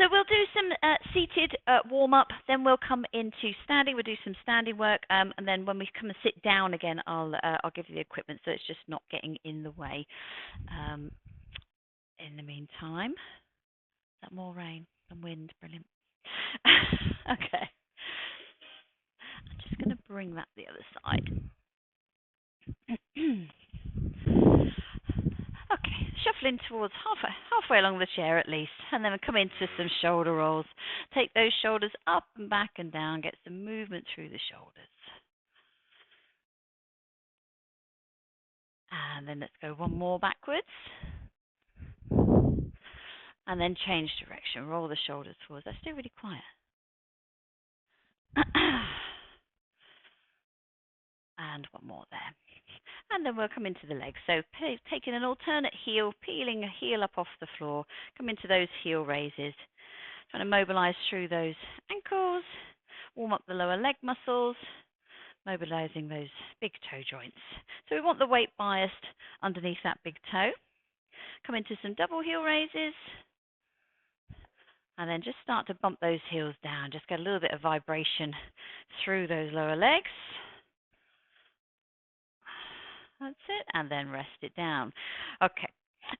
So we'll do some seated warm-up, then we'll come into standing. We'll do some standing work, and then when we come and sit down again, I'll give you the equipment so it's just not getting in the way. In the meantime, is that more rain and wind? Brilliant. Okay. I'm just going to bring that the other side. Okay, shuffling towards halfway along the chair at least, and then we'll come into some shoulder rolls. Take those shoulders up and back and down, get some movement through the shoulders. And then let's go one more backwards. And then change direction, roll the shoulders forwards. That's still really quiet. And one more there. And then we'll come into the legs. So taking an alternate heel, peeling a heel up off the floor, come into those heel raises. Trying to mobilize through those ankles, warm up the lower leg muscles, mobilizing those big toe joints. So we want the weight biased underneath that big toe. Come into some double heel raises. And then just start to bump those heels down. Just get a little bit of vibration through those lower legs. That's it. And then rest it down. Okay.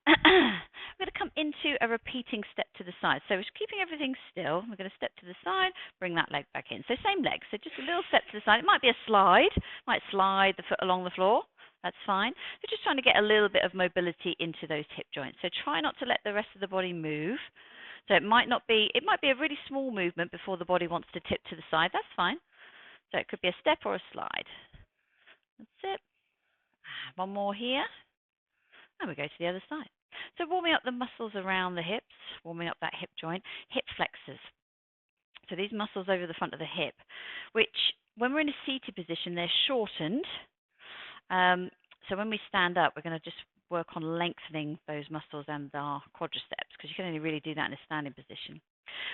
We're going to come into a repeating step to the side. So we're keeping everything still. We're going to step to the side, bring that leg back in. So same leg. So just a little step to the side. It might be a slide. Might slide the foot along the floor. That's fine. We're just trying to get a little bit of mobility into those hip joints. So try not to let the rest of the body move. So it might be a really small movement before the body wants to tip to the side. That's fine. So it could be a step or a slide. That's it. One more here. And we go to the other side. So warming up the muscles around the hips, warming up that hip joint, hip flexors. So these muscles over the front of the hip, which when we're in a seated position, they're shortened. So when we stand up, we're going to just work on lengthening those muscles and our quadriceps, because you can only really do that in a standing position.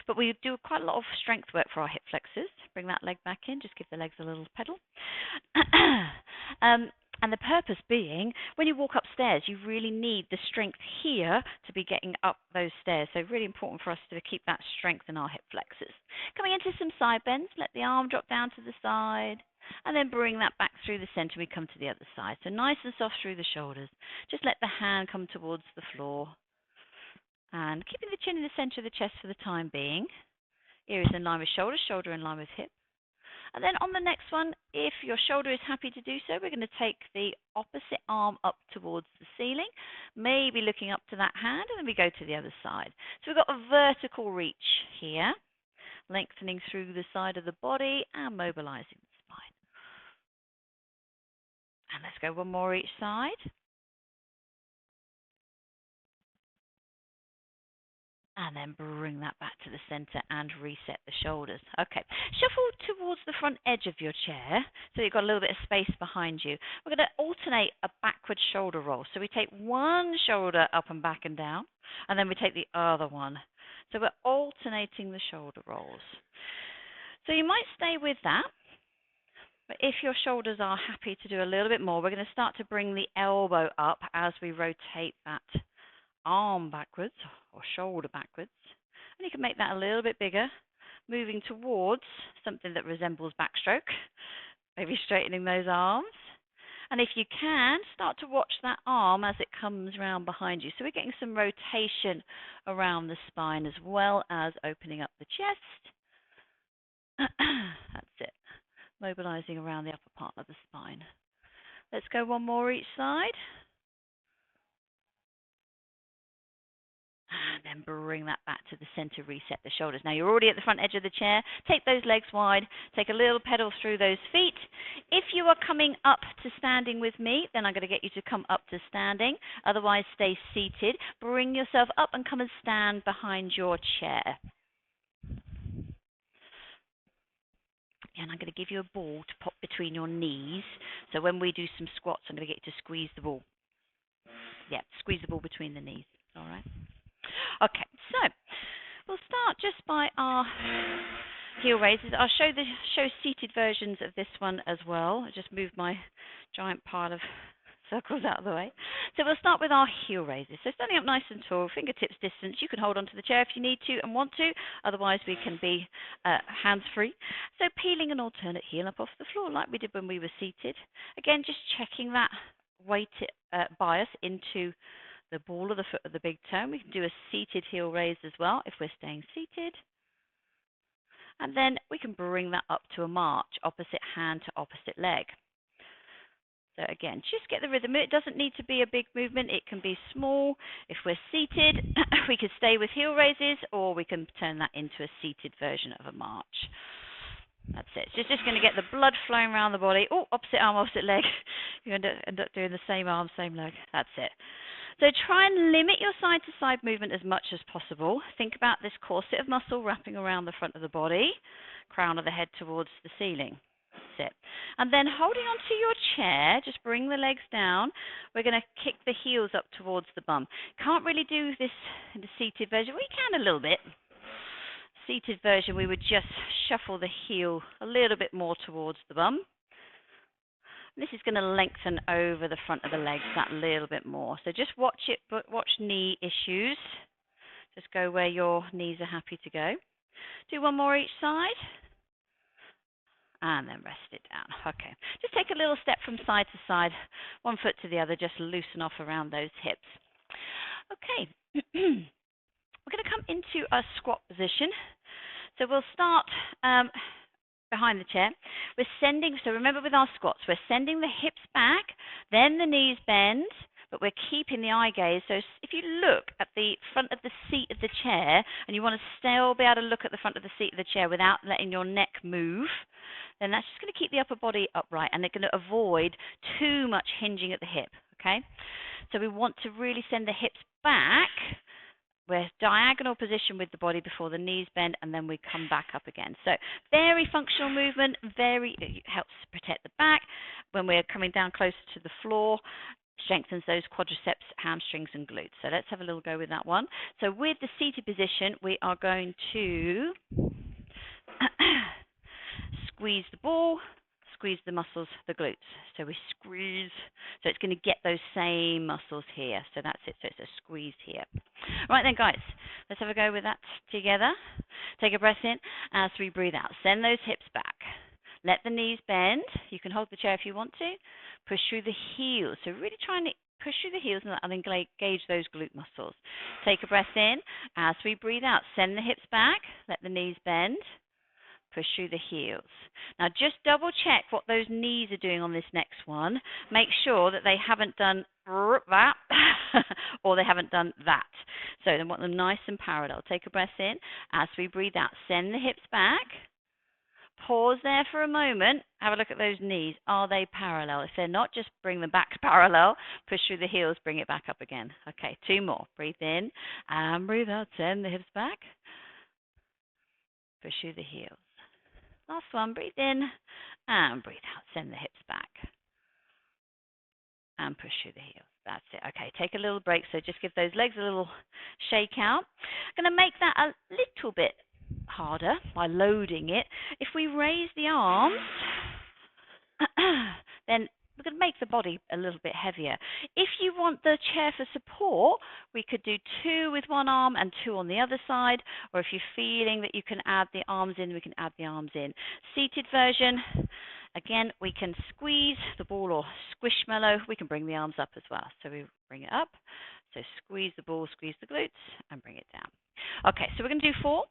But we do quite a lot of strength work for our hip flexors. Bring that leg back in, just give the legs a little pedal. And the purpose being, when you walk upstairs, you really need the strength here to be getting up those stairs. So really important for us to keep that strength in our hip flexors. Coming into some side bends, let the arm drop down to the side, and then bring that back through the center. We come to the other side. So nice and soft through the shoulders. Just let the hand come towards the floor. And keeping the chin in the center of the chest for the time being. Ears in line with shoulders, shoulder in line with hip. And then on the next one, if your shoulder is happy to do so, we're going to take the opposite arm up towards the ceiling, maybe looking up to that hand, and then we go to the other side. So we've got a vertical reach here, lengthening through the side of the body and mobilizing the spine. And let's go one more each side. And then bring that back to the center and reset the shoulders. Okay, shuffle towards the front edge of your chair so you've got a little bit of space behind you. We're going to alternate a backward shoulder roll. So we take one shoulder up and back and down, and then we take the other one. So we're alternating the shoulder rolls. So you might stay with that, but if your shoulders are happy to do a little bit more, we're going to start to bring the elbow up as we rotate that arm backwards or shoulder backwards, and you can make that a little bit bigger, moving towards something that resembles backstroke, maybe straightening those arms. And if you can, start to watch that arm as it comes around behind you. So we're getting some rotation around the spine as well as opening up the chest. That's it, mobilizing around the upper part of the spine. Let's go one more each side. And then bring that back to the center, reset the shoulders. Now you're already at the front edge of the chair. Take those legs wide, take a little pedal through those feet. If you are coming up to standing with me, then I'm going to get you to come up to standing. Otherwise, stay seated. Bring yourself up and come and stand behind your chair. And I'm going to give you a ball to pop between your knees. So when we do some squats, I'm going to get you to squeeze the ball. Yeah, squeeze the ball between the knees. All right. Okay, so we'll start just by our heel raises. I'll show seated versions of this one as well. I just moved my giant pile of circles out of the way. So we'll start with our heel raises. So standing up nice and tall, fingertips distance. You can hold onto the chair if you need to and want to. Otherwise, we can be hands-free. So peeling an alternate heel up off the floor like we did when we were seated. Again, just checking that weight bias into the ball of the foot of the big toe. We can do a seated heel raise as well if we're staying seated. And then we can bring that up to a march, opposite hand to opposite leg. So again, just get the rhythm. It doesn't need to be a big movement. It can be small. If we're seated, we could stay with heel raises, or we can turn that into a seated version of a march. That's it. So it's just going to get the blood flowing around the body. Oh, opposite arm, opposite leg. You end up doing the same arm, same leg. That's it. So try and limit your side-to-side movement as much as possible. Think about this corset of muscle wrapping around the front of the body, crown of the head towards the ceiling. That's it. And then holding onto your chair, just bring the legs down. We're going to kick the heels up towards the bum. Can't really do this in the seated version. We can a little bit. Seated version, we would just shuffle the heel a little bit more towards the bum. This is going to lengthen over the front of the legs that little bit more. So just watch it, but watch knee issues. Just go where your knees are happy to go. Do one more each side. And then rest it down. Okay. Just take a little step from side to side, one foot to the other, just loosen off around those hips. Okay. We're going to come into a squat position. So we'll start behind the chair. We're sending, so remember with our squats, we're sending the hips back, then the knees bend, but we're keeping the eye gaze. So if you look at the front of the seat of the chair, and you want to still be able to look at the front of the seat of the chair without letting your neck move, then that's just going to keep the upper body upright, and they're going to avoid too much hinging at the hip, okay? So we want to really send the hips back. We're diagonal position with the body before the knees bend, and then we come back up again. So very functional movement, it helps protect the back. When we're coming down closer to the floor, strengthens those quadriceps, hamstrings, and glutes. So let's have a little go with that one. So with the seated position, we are going to squeeze the ball, squeeze the muscles, the glutes. So we squeeze. So it's going to get those same muscles here. So that's it. So it's a squeeze here. Right then, guys, let's have a go with that together. Take a breath in as we breathe out. Send those hips back. Let the knees bend. You can hold the chair if you want to. Push through the heels. So really trying to push through the heels and engage those glute muscles. Take a breath in as we breathe out. Send the hips back. Let the knees bend. Push through the heels. Now just double check what those knees are doing on this next one. Make sure that they haven't done that or they haven't done that. So they want them nice and parallel. Take a breath in as we breathe out. Send the hips back. Pause there for a moment. Have a look at those knees. Are they parallel? If they're not, just bring them back parallel. Push through the heels. Bring it back up again. Okay, two more. Breathe in and breathe out. Send the hips back. Push through the heels. Last one, breathe in and breathe out. Send the hips back and push through the heels. That's it. Okay, take a little break. So just give those legs a little shake out. I'm going to make that a little bit harder by loading it. If we raise the arms, then we're going to make the body a little bit heavier. If you want the chair for support, we could do 2 with one arm and 2 on the other side. Or if you're feeling that you can add the arms in, we can add the arms in. Seated version, again, we can squeeze the ball or squishmallow. We can bring the arms up as well. So we bring it up. So squeeze the ball, squeeze the glutes, and bring it down. Okay, so we're going to do 4.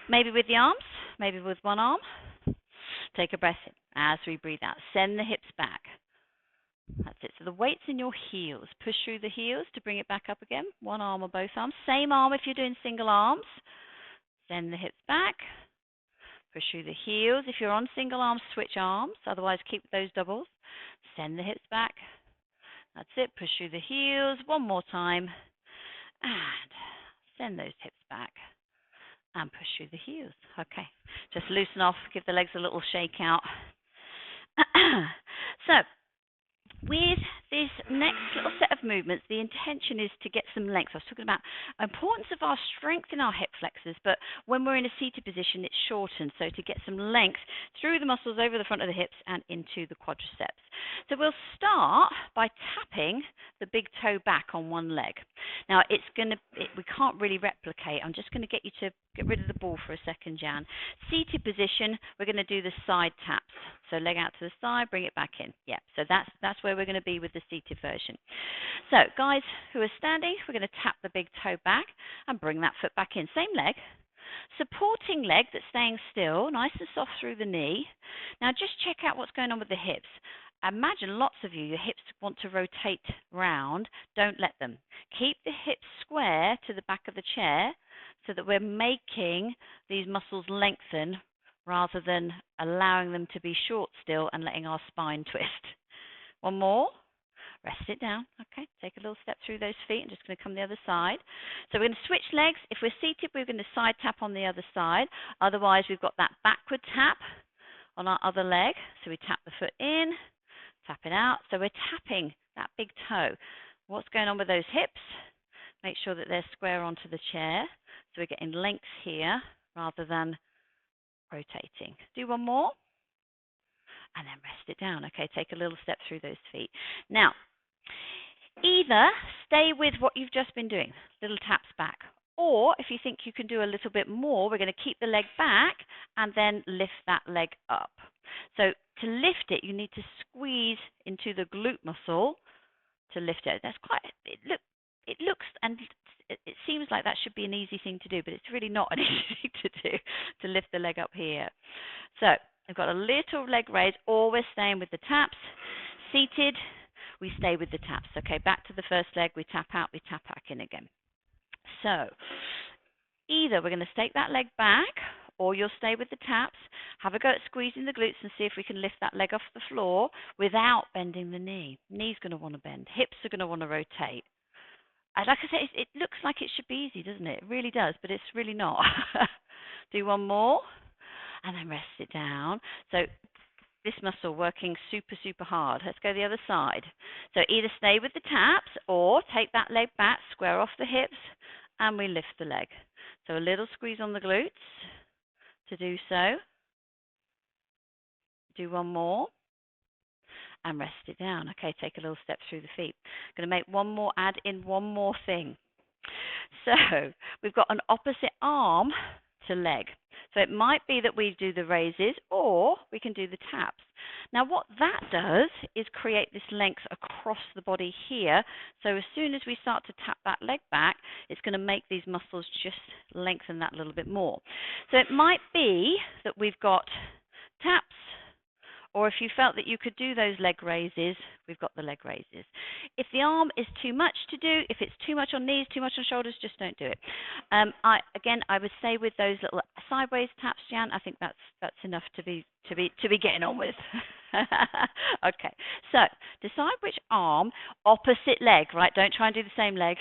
Maybe with the arms, maybe with one arm. Take a breath in as we breathe out. Send the hips back. That's it. So the weight's in your heels. Push through the heels to bring it back up again. One arm or both arms. Same arm if you're doing single arms. Send the hips back. Push through the heels. If you're on single arms, switch arms. Otherwise, keep those doubles. Send the hips back. That's it. Push through the heels. One more time. And send those hips back. And push through the heels. Okay, just loosen off, give the legs a little shake out. So, with this next little set of movements, the intention is to get some length. I was talking about importance of our strength in our hip flexors, but when we're in a seated position, it's shortened. So to get some length through the muscles over the front of the hips and into the quadriceps. So we'll start by tapping the big toe back on one leg. Now we can't really replicate. I'm just going to get you to get rid of the ball for a second, Jan. Seated position, we're going to do the side taps. So leg out to the side, bring it back in. Yeah, so that's where we're going to be with the seated version. So guys who are standing, we're going to tap the big toe back and bring that foot back in. Same leg. Supporting leg that's staying still, nice and soft through the knee. Now just check out what's going on with the hips. Imagine lots of you, your hips want to rotate round. Don't let them. Keep the hips square to the back of the chair so that we're making these muscles lengthen rather than allowing them to be short still and letting our spine twist. One more. Rest it down. Okay, take a little step through those feet. I'm just going to come the other side. So we're going to switch legs. If we're seated, we're going to side tap on the other side. Otherwise, we've got that backward tap on our other leg. So we tap the foot in, tap it out. So we're tapping that big toe. What's going on with those hips? Make sure that they're square onto the chair. So we're getting length here rather than rotating. Do one more. And then rest it down. Okay, take a little step through those feet. Now, either stay with what you've just been doing, little taps back, or if you think you can do a little bit more, we're going to keep the leg back and then lift that leg up. So to lift it, you need to squeeze into the glute muscle to lift it. That's quite, it looks and it seems like that should be an easy thing to do, but it's really not an easy thing to do, to lift the leg up here. So we've got a little leg raise, or we're staying with the taps. Seated, we stay with the taps. Okay, back to the first leg, we tap out, we tap back in again. So either we're going to take that leg back, or you'll stay with the taps. Have a go at squeezing the glutes and see if we can lift that leg off the floor without bending the knee. Knee's going to want to bend. Hips are going to want to rotate. And like I said, it looks like it should be easy, doesn't it? It really does, but it's really not. Do one more, and then rest it down. So this muscle working super, super hard. Let's go the other side. So either stay with the taps or take that leg back, square off the hips, and we lift the leg. So a little squeeze on the glutes to do so. Do one more. And rest it down. Okay, take a little step through the feet. Going to make one more, add in one more thing. So we've got an opposite arm to leg. So it might be that we do the raises or we can do the taps. Now what that does is create this length across the body here. So as soon as we start to tap that leg back, it's going to make these muscles just lengthen that a little bit more. So it might be that we've got taps, or if you felt that you could do those leg raises, we've got the leg raises. If the arm is too much to do, if it's too much on knees, too much on shoulders, just don't do it. I would say with those little sideways taps, Jan, I think that's enough to be getting on with. Okay, so decide which arm, opposite leg, right? Don't try and do the same leg.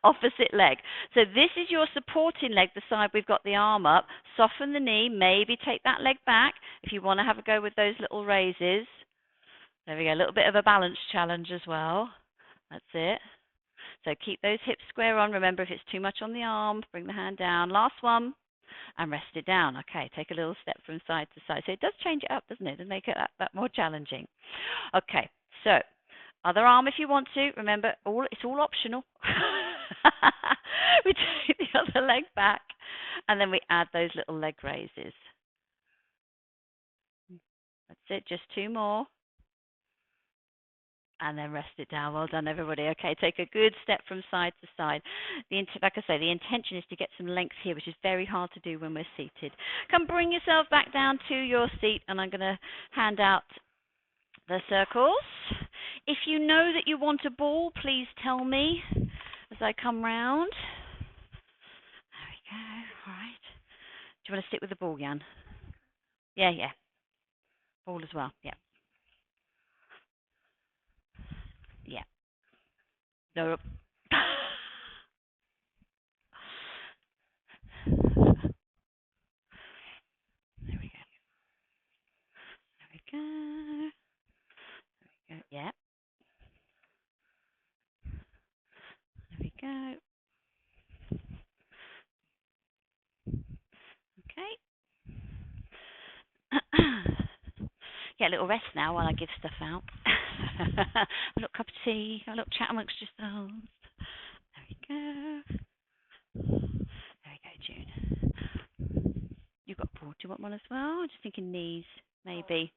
Opposite leg. So this is your supporting leg, the side we've got the arm up. Soften the knee, maybe take that leg back if you want to have a go with those little raises. There we go, a little bit of a balance challenge as well. That's it. So keep those hips square on. Remember, if it's too much on the arm, bring the hand down. Last one. And rest it down. Okay, take a little step from side to side. So it does change it up, doesn't it? To make it that more challenging. Okay, so other arm if you want to. Remember, it's all optional. We take the other leg back, and then we add those little leg raises. That's it, just two more. And then rest it down. Well done, everybody. Okay, take a good step from side to side. Like I say, the intention is to get some length here, which is very hard to do when we're seated. Come bring yourself back down to your seat, and I'm going to hand out the circles. If you know that you want a ball, please tell me as I come round. There we go. All right. Do you want to stick with the ball, Jan? Yeah. Ball as well. Yeah. Yeah. No. There we go. There we go. get a little rest now while I give stuff out. A little cup of tea, a little chat amongst yourselves. There we go. There we go, June. You got a ball. Do you want one as well? Just thinking knees. Maybe.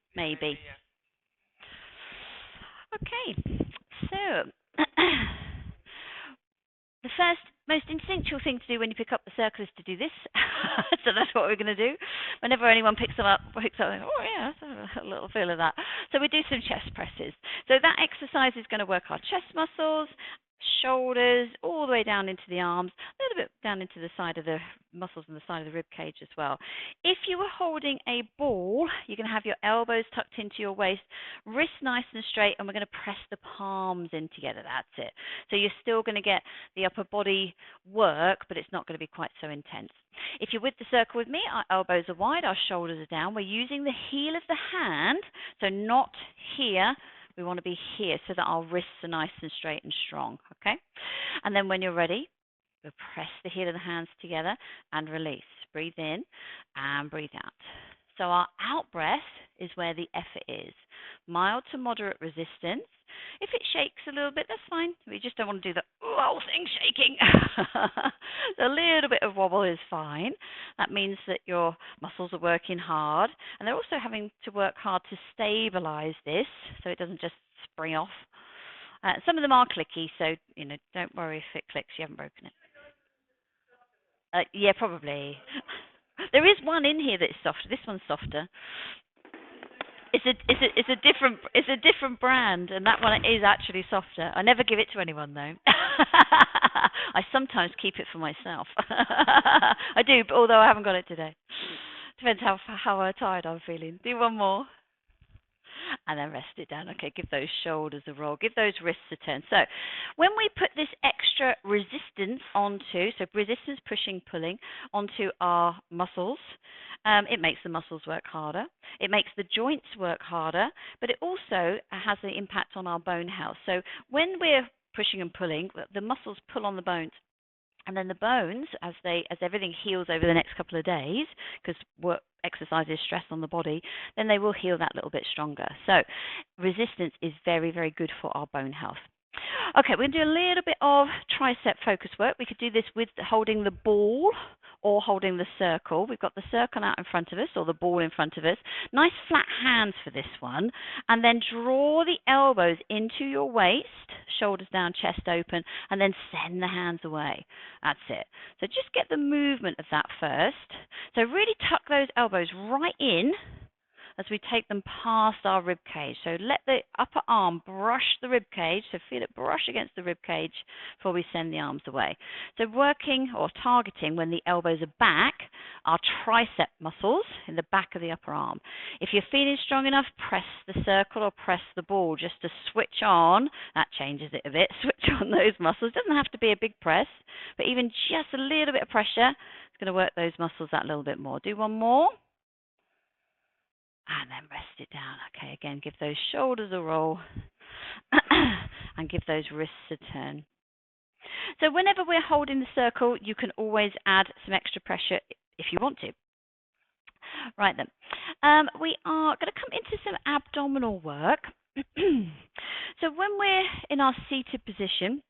Okay. So, the first most instinctual thing to do when you pick up the circle is to do this. So that's what we're going to do. Whenever anyone picks up, oh yeah, a little feel of that. So we do some chest presses. So that exercise is going to work our chest muscles, shoulders, all the way down into the arms, a little bit down into the side of the muscles and the side of the rib cage as well. If you were holding a ball, you're going to have your elbows tucked into your waist, wrists nice and straight, and we're going to press the palms in together. That's it. So you're still going to get the upper body work, but it's not going to be quite so intense. If you're with the circle with me, our elbows are wide, our shoulders are down. We're using the heel of the hand, so not here. We want to be here so that our wrists are nice and straight and strong, okay? And then when you're ready, we'll press the heel of the hands together and release. Breathe in and breathe out. So our out breath is where the effort is. Mild to moderate resistance. If it shakes a little bit, that's fine. We just don't want to do the whole thing shaking. A little bit of wobble is fine. That means that your muscles are working hard, and they're also having to work hard to stabilize this so it doesn't just spring off. Some of them are clicky, so don't worry if it clicks. You haven't broken it. Yeah, probably. There is one in here that's softer. This one's softer. It's a different brand, and that one is actually softer. I never give it to anyone though. I sometimes keep it for myself. I do, but although I haven't got it today. Depends how tired I'm feeling. Do one more. And then rest it down. Okay, give those shoulders a roll. Give those wrists a turn. So when we put this extra resistance onto, so resistance, pushing, pulling, onto our muscles, it makes the muscles work harder. It makes the joints work harder, but it also has an impact on our bone health. So when we're pushing and pulling, the muscles pull on the bones. And then the bones, as everything heals over the next couple of days, because exercise is stress on the body, then they will heal that little bit stronger. So resistance is very, very good for our bone health. Okay, we're going to do a little bit of tricep focus work. We could do this with holding the ball or holding the circle. We've got the circle out in front of us or the ball in front of us. Nice flat hands for this one. And then draw the elbows into your waist, shoulders down, chest open, and then send the hands away. That's it. So just get the movement of that first. So really tuck those elbows right in as we take them past our rib cage. So let the upper arm brush the rib cage, so feel it brush against the rib cage before we send the arms away. So working or targeting when the elbows are back, our tricep muscles in the back of the upper arm. If you're feeling strong enough, press the circle or press the ball just to switch on. That changes it a bit. Switch on those muscles. It doesn't have to be a big press, but even just a little bit of pressure is going to work those muscles that little bit more. Do one more. And then rest it down. Okay, again, give those shoulders a roll and give those wrists a turn. So whenever we're holding the circle, you can always add some extra pressure if you want to. Right then, we are going to come into some abdominal work. So when we're in our seated position,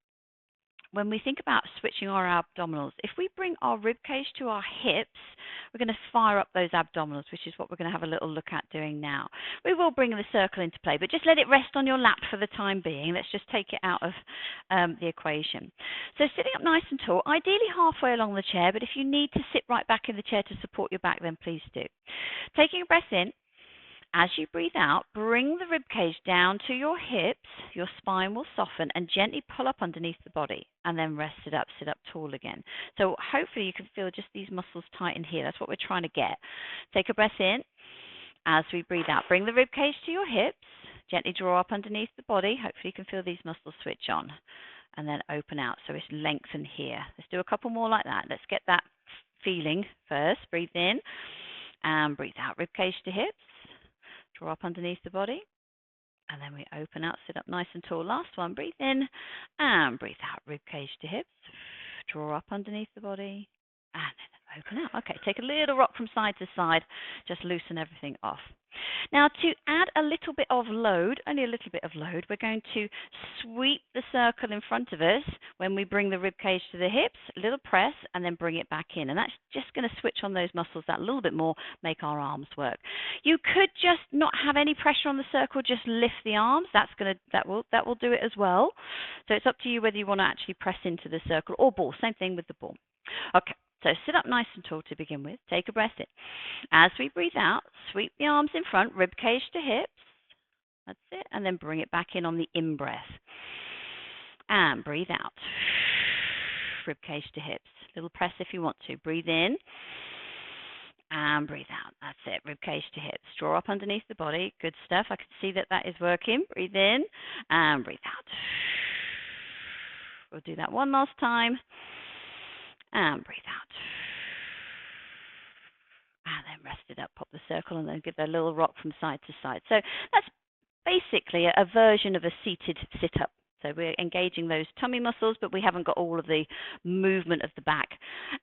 when we think about switching our abdominals, if we bring our rib cage to our hips, we're going to fire up those abdominals, which is what we're going to have a little look at doing now. We will bring the circle into play, but just let it rest on your lap for the time being. Let's just take it out of the equation. So sitting up nice and tall, ideally halfway along the chair, but if you need to sit right back in the chair to support your back, then please do. Taking a breath in. As you breathe out, bring the rib cage down to your hips. Your spine will soften and gently pull up underneath the body, and then rest it up, sit up tall again. So hopefully you can feel just these muscles tighten here. That's what we're trying to get. Take a breath in. As we breathe out, bring the rib cage to your hips. Gently draw up underneath the body. Hopefully you can feel these muscles switch on, and then open out. So it's lengthen here. Let's do a couple more like that. Let's get that feeling first. Breathe in and breathe out. Rib cage to hips. Draw up underneath the body, and then we open out, sit up nice and tall. Last one, breathe in and breathe out, rib cage to hips. Draw up underneath the body, and then Open out. Okay, take a little rock from side to side. Just loosen everything off. Now, to add a little bit of load, only a little bit of load, we're going to sweep the circle in front of us when we bring the rib cage to the hips, a little press, and then bring it back in. And that's just going to switch on those muscles that little bit more, make our arms work. You could just not have any pressure on the circle, just lift the arms. That will do it as well. So it's up to you whether you want to actually press into the circle or ball. Same thing with the ball. Okay. So sit up nice and tall to begin with. Take a breath in. As we breathe out, sweep the arms in front, rib cage to hips. That's it. And then bring it back in on the in-breath. And breathe out. Rib cage to hips. Little press if you want to. Breathe in. And breathe out. That's it. Rib cage to hips. Draw up underneath the body. Good stuff. I can see that is working. Breathe in. And breathe out. We'll do that one last time. And breathe out. And then rest it up, pop the circle, and then give that little rock from side to side. So that's basically a version of a seated sit-up. So we're engaging those tummy muscles, but we haven't got all of the movement of the back.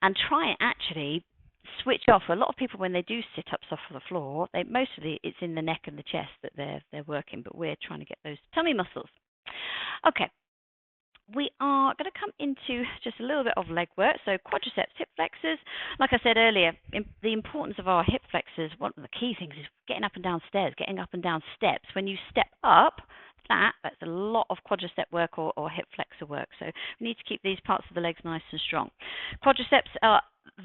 And try and actually switch off. A lot of people, when they do sit-ups off the floor, mostly it's in the neck and the chest that they're working, but we're trying to get those tummy muscles. Okay. We are going to come into just a little bit of leg work. So quadriceps, hip flexors. Like I said earlier, the importance of our hip flexors, one of the key things is getting up and down stairs, getting up and down steps. When you step up, that's a lot of quadricep work or hip flexor work. So we need to keep these parts of the legs nice and strong. Quadriceps are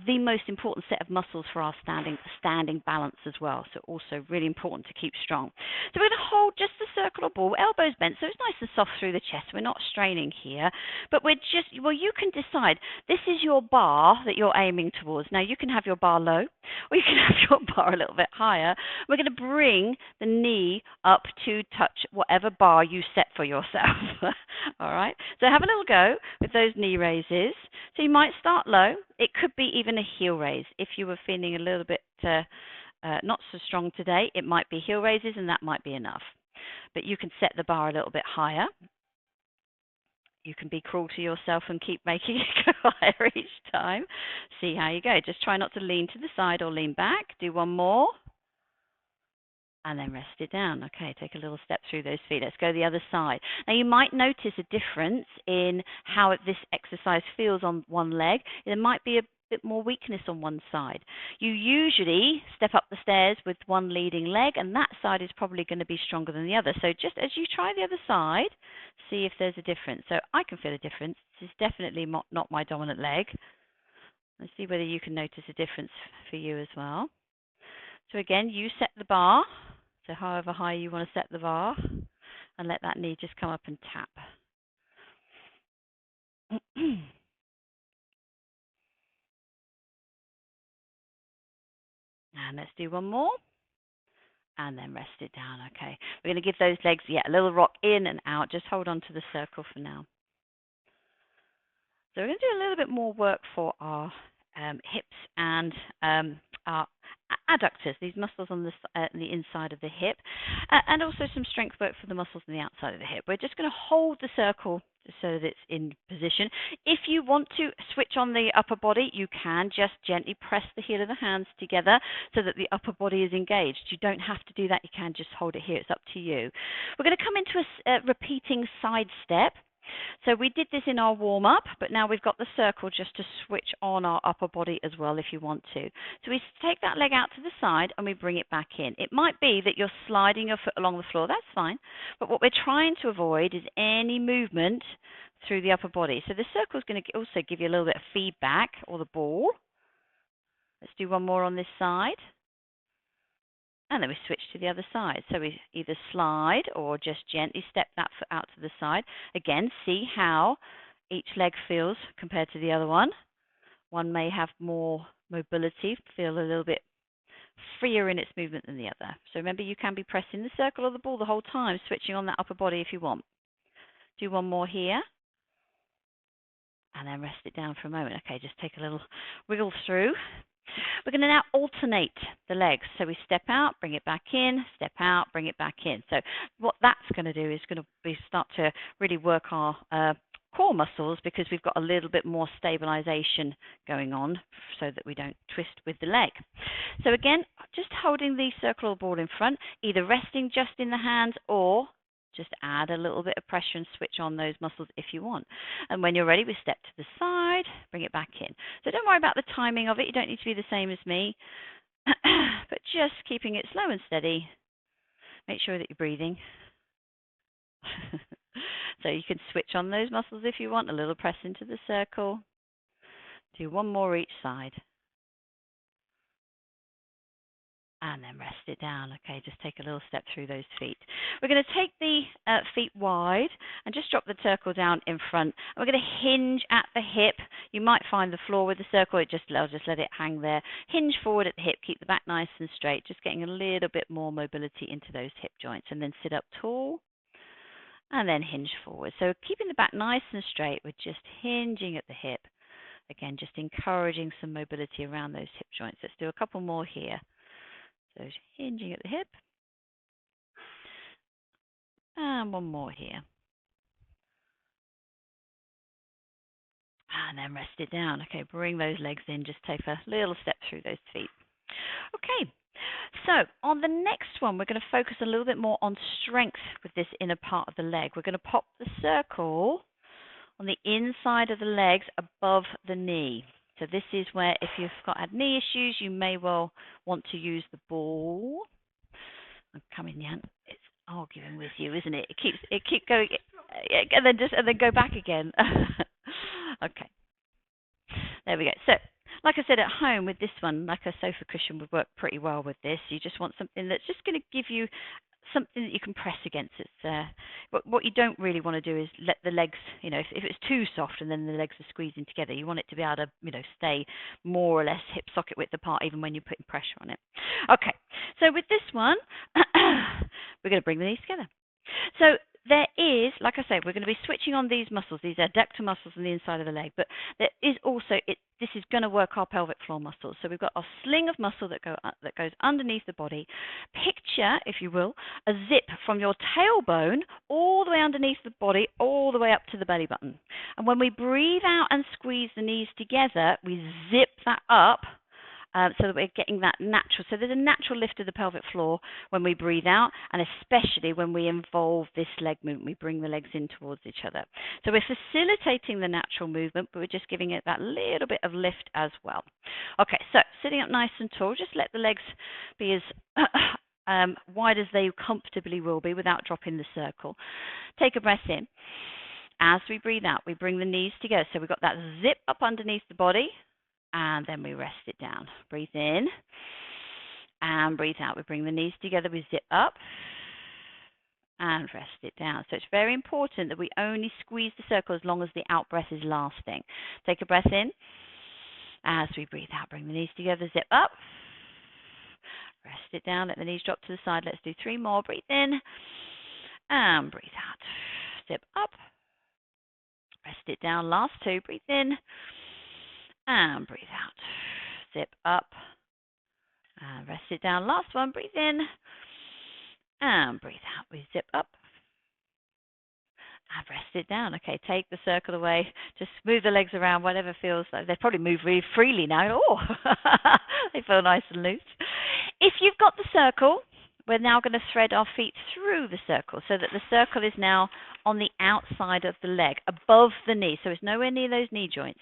the most important set of muscles for our standing balance as well. So also really important to keep strong. So we're going to hold just the circle or ball, elbows bent, so it's nice and soft through the chest. We're not straining here, but you can decide. This is your bar that you're aiming towards. Now you can have your bar low, or you can have your bar a little bit higher. We're going to bring the knee up to touch whatever bar you set for yourself. All right. So have a little go with those knee raises. So you might start low. It could be even a heel raise. If you were feeling a little bit not so strong today, it might be heel raises, and that might be enough. But you can set the bar a little bit higher. You can be cruel to yourself and keep making it go higher each time. See how you go. Just try not to lean to the side or lean back. Do one more. And then rest it down. Okay, take a little step through those feet. Let's go the other side. Now, you might notice a difference in how this exercise feels on one leg. There might be a bit more weakness on one side. You usually step up the stairs with one leading leg, and that side is probably going to be stronger than the other. So just as you try the other side, see if there's a difference. So I can feel a difference. This is definitely not my dominant leg. Let's see whether you can notice a difference for you as well. So again, you set the bar, so however high you want to set the bar, and let that knee just come up and tap. And let's do one more, and then rest it down. Okay, we're going to give those legs, a little rock in and out. Just hold on to the circle for now. So we're going to do a little bit more work for our hips and our adductors, these muscles on the inside of the hip, and also some strength work for the muscles on the outside of the hip. We're just going to hold the circle so that it's in position. If you want to switch on the upper body, you can just gently press the heel of the hands together so that the upper body is engaged. You don't have to do that. You can just hold it here. It's up to you. We're going to come into a repeating side step. So we did this in our warm-up, but now we've got the circle just to switch on our upper body as well if you want to. So we take that leg out to the side and we bring it back in. It might be that you're sliding your foot along the floor. That's fine. But what we're trying to avoid is any movement through the upper body. So the circle is going to also give you a little bit of feedback, or the ball. Let's do one more on this side. And then we switch to the other side. So we either slide or just gently step that foot out to the side. Again, see how each leg feels compared to the other one. One may have more mobility, feel a little bit freer in its movement than the other. So remember, you can be pressing the circle or the ball the whole time, switching on that upper body if you want. Do one more here. And then rest it down for a moment. Okay, just take a little wiggle through. We're going to now alternate the legs. So we step out, bring it back in, step out, bring it back in. So what that's going to do is going to start to really work our core muscles because we've got a little bit more stabilization going on so that we don't twist with the leg. So again, just holding the circular ball in front, either resting just in the hands or just add a little bit of pressure and switch on those muscles if you want. And when you're ready, we step to the side, bring it back in. So don't worry about the timing of it. You don't need to be the same as me, but just keeping it slow and steady. Make sure that you're breathing. So you can switch on those muscles if you want, a little press into the circle. Do one more each side. And then rest it down. Okay, just take a little step through those feet. We're going to take the feet wide and just drop the circle down in front. And we're going to hinge at the hip. You might find the floor with the circle. I'll just let it hang there. Hinge forward at the hip. Keep the back nice and straight. Just getting a little bit more mobility into those hip joints. And then sit up tall. And then hinge forward. So keeping the back nice and straight. We're just hinging at the hip. Again, just encouraging some mobility around those hip joints. Let's do a couple more here. So hinging at the hip. And one more here. And then rest it down. Okay, bring those legs in. Just take a little step through those feet. Okay, so on the next one, we're going to focus a little bit more on strength with this inner part of the leg. We're going to pop the circle on the inside of the legs above the knee. So this is where if you've had knee issues, you may well want to use the ball. I'm coming, Jan. It's arguing with you, isn't it? It keeps going, and then go back again. Okay. There we go. So, like I said, at home with this one, like a sofa cushion would work pretty well with this. You just want something that's just going to give you something that you can press against. What you don't really want to do is let the legs, if it's too soft and then the legs are squeezing together, you want it to be able to, stay more or less hip socket width apart even when you're putting pressure on it. Okay, so with this one, we're going to bring the knees together. So there is, like I say, we're going to be switching on these muscles. These are adductor muscles on the inside of the leg, but there is also, this is going to work our pelvic floor muscles. So we've got our sling of muscle that goes underneath the body. Picture, if you will, a zip from your tailbone all the way underneath the body, all the way up to the belly button. And when we breathe out and squeeze the knees together, we zip that up. So that we're getting that natural. So there's a natural lift of the pelvic floor when we breathe out, and especially when we involve this leg movement. We bring the legs in towards each other. So we're facilitating the natural movement, but we're just giving it that little bit of lift as well. Okay, so sitting up nice and tall, just let the legs be as wide as they comfortably will be without dropping the circle. Take a breath in. As we breathe out, we bring the knees together. So we've got that zip up underneath the body. And then we rest it down. Breathe in and breathe out. We bring the knees together. We zip up and rest it down. So it's very important that we only squeeze the circle as long as the out breath is lasting. Take a breath in. As we breathe out, bring the knees together. Zip up. Rest it down. Let the knees drop to the side. Let's do 3 more. Breathe in and breathe out. Zip up. Rest it down. Last 2. Breathe in. And breathe out. Zip up. And rest it down. Last one. Breathe in. And breathe out. We zip up. And rest it down. Okay, take the circle away. Just move the legs around, whatever feels like. They probably move really freely now. Oh, they feel nice and loose. If you've got the circle, we're now going to thread our feet through the circle so that the circle is now on the outside of the leg, above the knee, so it's nowhere near those knee joints.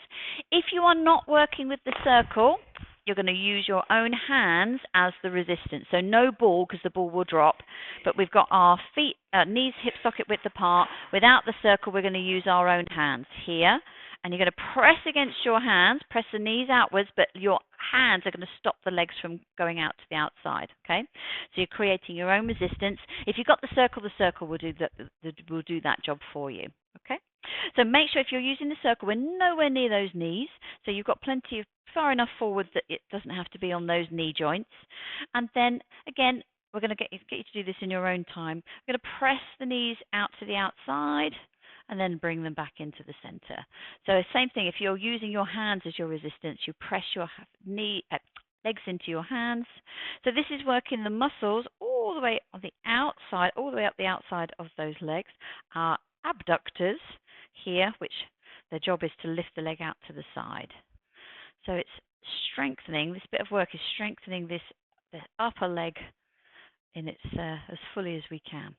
If you are not working with the circle, you're going to use your own hands as the resistance. So no ball, because the ball will drop, but we've got our feet, knees hip socket width apart. Without the circle, we're going to use our own hands here. And you're going to press against your hands, press the knees outwards, but your hands are going to stop the legs from going out to the outside, okay? So you're creating your own resistance. If you've got the circle will do that job for you, okay? So make sure if you're using the circle, we're nowhere near those knees, so you've got plenty of far enough forward that it doesn't have to be on those knee joints. And then, again, we're going to get you to do this in your own time. We're going to press the knees out to the outside, and then bring them back into the center. So same thing, if you're using your hands as your resistance, you press your legs into your hands. So this is working the muscles all the way on the outside, all the way up the outside of those legs. Our abductors here, which their job is to lift the leg out to the side. So it's strengthening, this bit of work is strengthening the upper leg in its as fully as we can.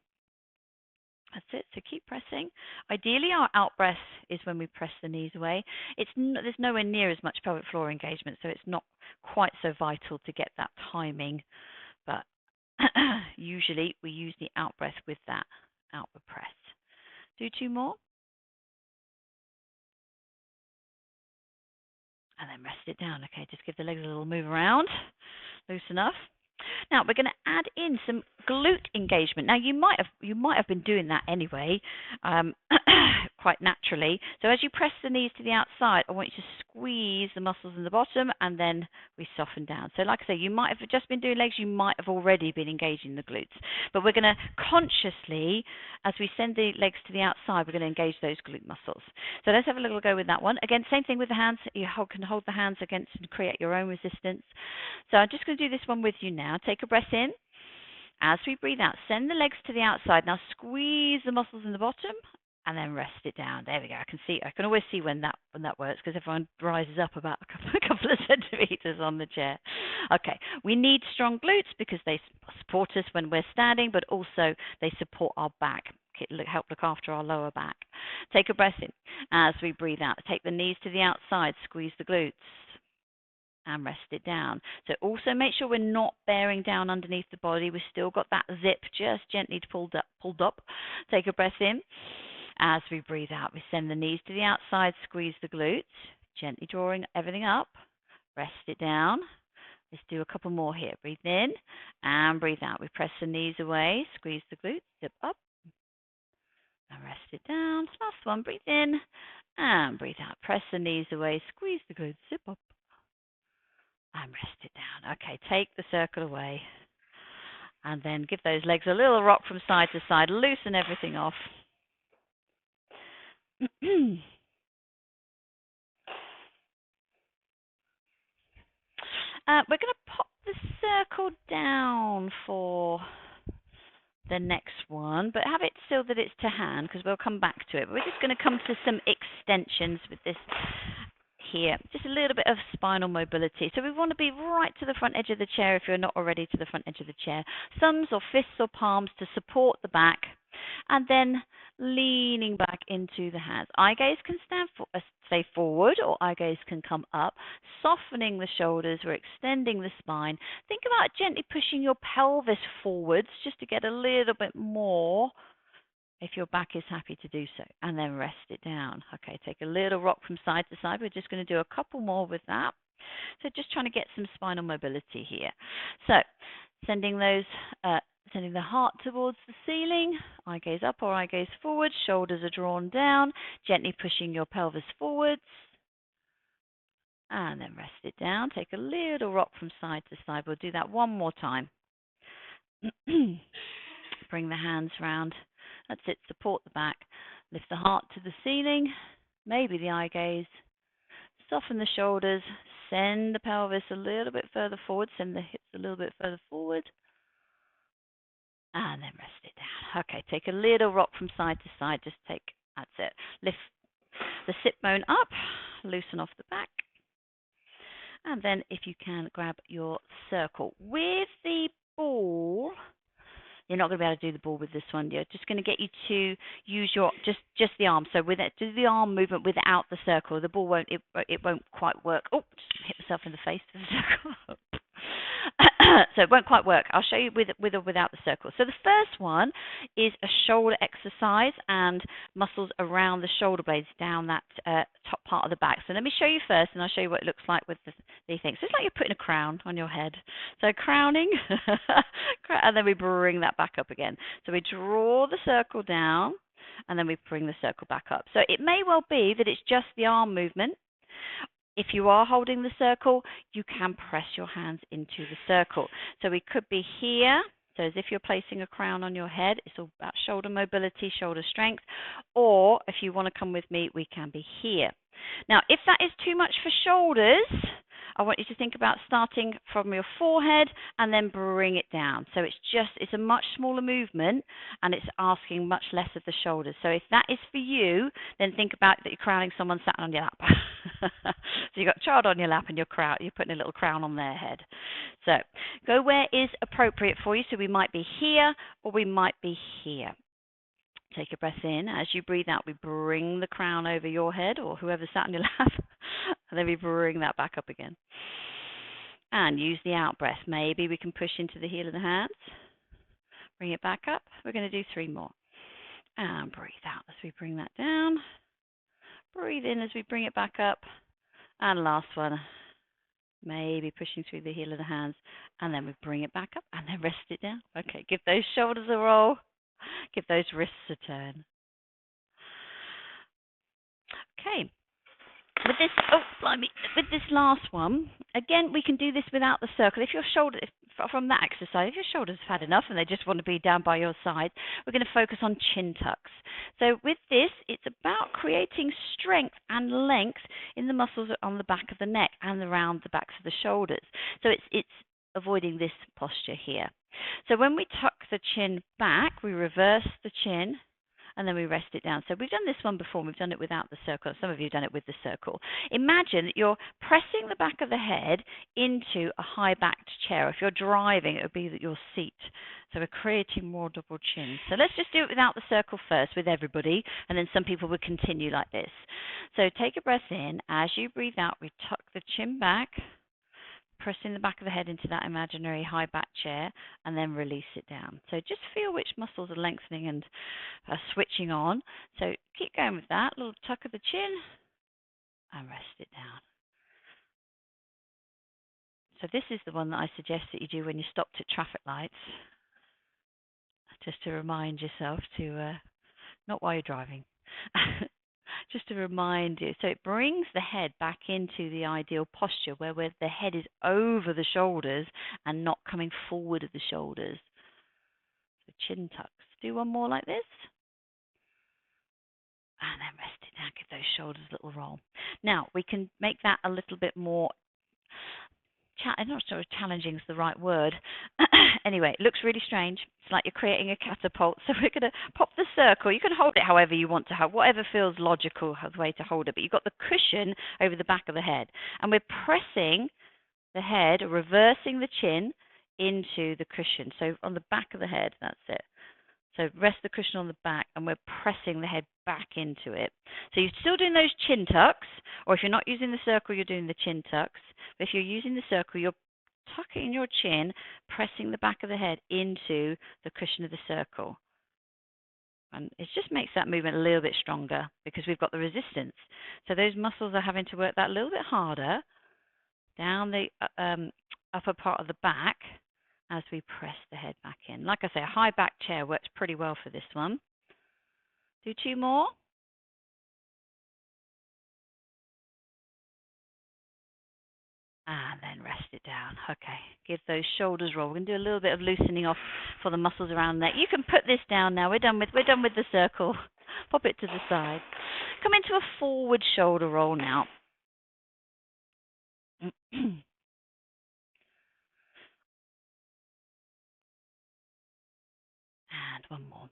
That's it. So keep pressing. Ideally, our out breath is when we press the knees away. There's nowhere near as much pelvic floor engagement, so it's not quite so vital to get that timing. But usually, we use the out breath with that outward press. Do 2 more. And then rest it down. Okay, just give the legs a little move around. Loose enough. Now we're going to add in some glute engagement. Now you might have been doing that anyway, quite naturally. So as you press the knees to the outside, I want you to squeeze the muscles in the bottom, and then we soften down. So like I say, you might have just been doing legs. You might have already been engaging the glutes, but we're going to consciously, as we send the legs to the outside, we're going to engage those glute muscles. So let's have a little go with that one. Again, same thing with the hands. You can hold the hands against and create your own resistance. So I'm just going to do this one with you now. Take a breath in. As we breathe out, send the legs to the outside. Now squeeze the muscles in the bottom and then rest it down. There we go. I can always see when that works, because everyone rises up about a couple of centimeters on the chair. Okay, we need strong glutes because they support us when we're standing, but also they support our back. Help look after our lower back. Take a breath in. As we breathe out, take the knees to the outside, squeeze the glutes, and rest it down. So also make sure we're not bearing down underneath the body. We've still got that zip just gently pulled up. Take a breath in. As we breathe out, we send the knees to the outside, squeeze the glutes, gently drawing everything up. Rest it down. Let's do a couple more here. Breathe in and breathe out. We press the knees away, squeeze the glutes, zip up, and rest it down. Last one. Breathe in and breathe out. Press the knees away, squeeze the glutes, zip up, and rest it down. Okay, take the circle away. And then give those legs a little rock from side to side. Loosen everything off. We're going to pop the circle down for the next one, but have it still that it's to hand, because we'll come back to it. But we're just going to come to some extensions with this here, just a little bit of spinal mobility. So we want to be right to the front edge of the chair if you're not already to the front edge of the chair. Thumbs or fists or palms to support the back, and then leaning back into the hands. Eye gaze can stay forward, or eye gaze can come up, softening the shoulders. We're extending the spine. Think about gently pushing your pelvis forwards just to get a little bit more, if your back is happy to do so, and then rest it down. Okay, take a little rock from side to side. We're just going to do a couple more with that. So just trying to get some spinal mobility here. So sending the heart towards the ceiling, eye gaze up or eye gaze forward, shoulders are drawn down, gently pushing your pelvis forwards, and then rest it down. Take a little rock from side to side. We'll do that one more time. Bring the hands round. That's it, support the back. Lift the heart to the ceiling, maybe the eye gaze. Soften the shoulders, send the pelvis a little bit further forward, send the hips a little bit further forward, and then rest it down. Okay, take a little rock from side to side, that's it. Lift the sit bone up, loosen off the back, and then if you can, grab your circle. With the ball, you're not going to be able to do the ball with this one. You're just going to get you to use your just the arm. So with it, do the arm movement without the circle. The ball won't quite work. Oh, just hit myself in the face with the circle. So it won't quite work. I'll show you with or without the circle. So the first one is a shoulder exercise and muscles around the shoulder blades down that top part of the back. So let me show you first, and I'll show you what it looks like with the thing. So it's like you're putting a crown on your head. So crowning, and then we bring that back up again. So we draw the circle down, and then we bring the circle back up. So it may well be that it's just the arm movement. If you are holding the circle, you can press your hands into the circle. So we could be here, so as if you're placing a crown on your head. It's all about shoulder mobility, shoulder strength. Or if you want to come with me, we can be here. Now, if that is too much for shoulders, I want you to think about starting from your forehead and then bring it down. So it's a much smaller movement and it's asking much less of the shoulders. So if that is for you, then think about that you're crowning someone sat on your lap. So you've got a child on your lap and you're putting a little crown on their head. So go where is appropriate for you. So we might be here or we might be here. Take a breath in. As you breathe out, we bring the crown over your head or whoever sat on your lap, and then we bring that back up again. And use the out breath. Maybe we can push into the heel of the hands. Bring it back up. We're going to do 3 more. And breathe out as we bring that down. Breathe in as we bring it back up. And last one. Maybe pushing through the heel of the hands. And then we bring it back up and then rest it down. Okay, give those shoulders a roll. Give those wrists a turn. Okay. With this last one, again, we can do this without the circle. From that exercise, if your shoulders have had enough and they just want to be down by your side, we're going to focus on chin tucks. So with this, it's about creating strength and length in the muscles on the back of the neck and around the backs of the shoulders. So it's avoiding this posture here. So when we tuck the chin back, we reverse the chin and then we rest it down. So we've done this one before. We've done it without the circle. Some of you have done it with the circle. Imagine that you're pressing the back of the head into a high-backed chair. If you're driving, it would be your seat. So we're creating more double chin. So let's just do it without the circle first with everybody, and then some people will continue like this. So take a breath in. As you breathe out, we tuck the chin back, pressing the back of the head into that imaginary high back chair, and then release it down. So just feel which muscles are lengthening and switching on. So keep going with that. Little tuck of the chin and rest it down. So this is the one that I suggest that you do when you stopped at traffic lights, just to remind yourself to, not while you're driving, just to remind you. So it brings the head back into the ideal posture where the head is over the shoulders and not coming forward of the shoulders. So chin tucks. Do one more like this. And then rest it down. Give those shoulders a little roll. Now, we can make that a little bit more, I'm not sure if challenging is the right word. Anyway, it looks really strange. It's like you're creating a catapult. So we're going to pop the circle. You can hold it however you want to hold, whatever feels logical the way to hold it. But you've got the cushion over the back of the head. And we're pressing the head, reversing the chin into the cushion. So on the back of the head, that's it. So rest the cushion on the back, and we're pressing the head back into it. So you're still doing those chin tucks, or if you're not using the circle, you're doing the chin tucks. But if you're using the circle, you're tucking your chin, pressing the back of the head into the cushion of the circle. And it just makes that movement a little bit stronger because we've got the resistance. So those muscles are having to work that a little bit harder down the upper part of the back as we press the head back in. Like I say, a high back chair works pretty well for this one. Do 2 more. And then rest it down. Okay, give those shoulders roll. We're going to do a little bit of loosening off for the muscles around the neck. You can put this down now. We're done with the circle. Pop it to the side. Come into a forward shoulder roll now. And one more.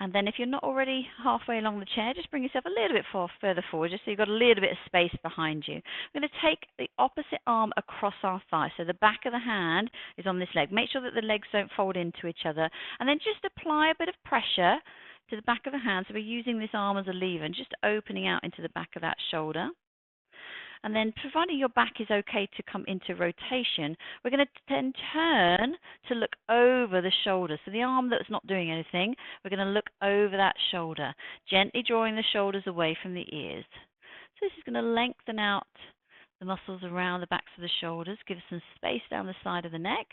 And then if you're not already halfway along the chair, just bring yourself a little bit further forward, just so you've got a little bit of space behind you. We're going to take the opposite arm across our thigh. So the back of the hand is on this leg. Make sure that the legs don't fold into each other. And then just apply a bit of pressure to the back of the hand. So we're using this arm as a lever and just opening out into the back of that shoulder. And then, providing your back is okay to come into rotation, we're going to then turn to look over the shoulder. So the arm that's not doing anything, we're going to look over that shoulder, gently drawing the shoulders away from the ears. So this is going to lengthen out the muscles around the backs of the shoulders, give us some space down the side of the neck.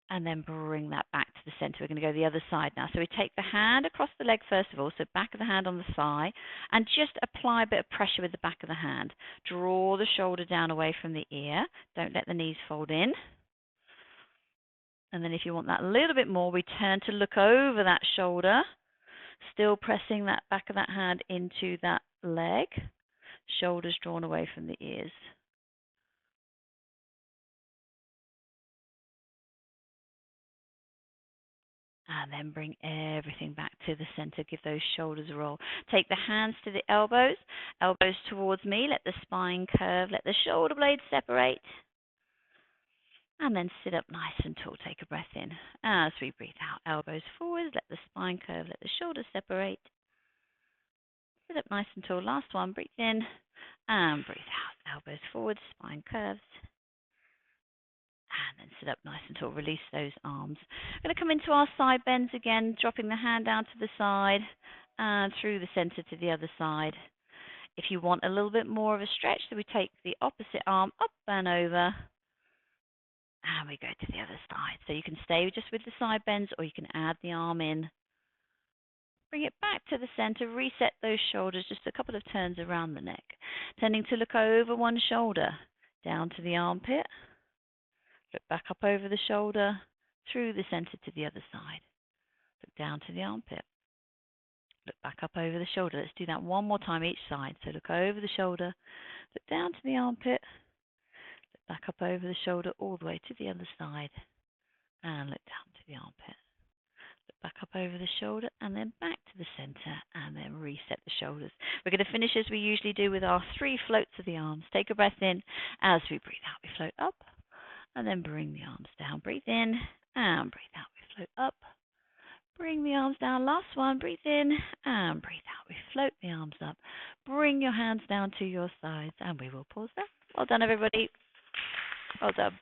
And then bring that back to the center. We're going to go the other side now. So we take the hand across the leg first of all, so back of the hand on the thigh, and just apply a bit of pressure with the back of the hand. Draw the shoulder down away from the ear. Don't let the knees fold in. And then if you want that a little bit more, we turn to look over that shoulder, still pressing that back of that hand into that leg. Shoulders drawn away from the ears. And then bring everything back to the center. Give those shoulders a roll. Take the hands to the elbows, elbows towards me. Let the spine curve. Let the shoulder blades separate. And then sit up nice and tall. Take a breath in. As we breathe out, elbows forward. Let the spine curve. Let the shoulders separate. Sit up nice and tall. Last one. Breathe in and breathe out. Elbows forward, spine curves. And then sit up nice and tall. Release those arms. We're going to come into our side bends again, dropping the hand down to the side and through the center to the other side. If you want a little bit more of a stretch, so we take the opposite arm up and over, and we go to the other side. So you can stay just with the side bends, or you can add the arm in. Bring it back to the center, reset those shoulders, just a couple of turns around the neck. Tending to look over one shoulder, down to the armpit. Look back up over the shoulder, through the center to the other side. Look down to the armpit. Look back up over the shoulder. Let's do that one more time each side. So look over the shoulder, look down to the armpit, look back up over the shoulder all the way to the other side, and look down to the armpit. Look back up over the shoulder, and then back to the center, and then reset the shoulders. We're going to finish as we usually do with our 3 floats of the arms. Take a breath in. As we breathe out, we float up, and then bring the arms down. Breathe in, and breathe out. We float up. Bring the arms down. Last one. Breathe in and breathe out. We float the arms up. Bring your hands down to your sides, and we will pause there. Well done, everybody. Well done.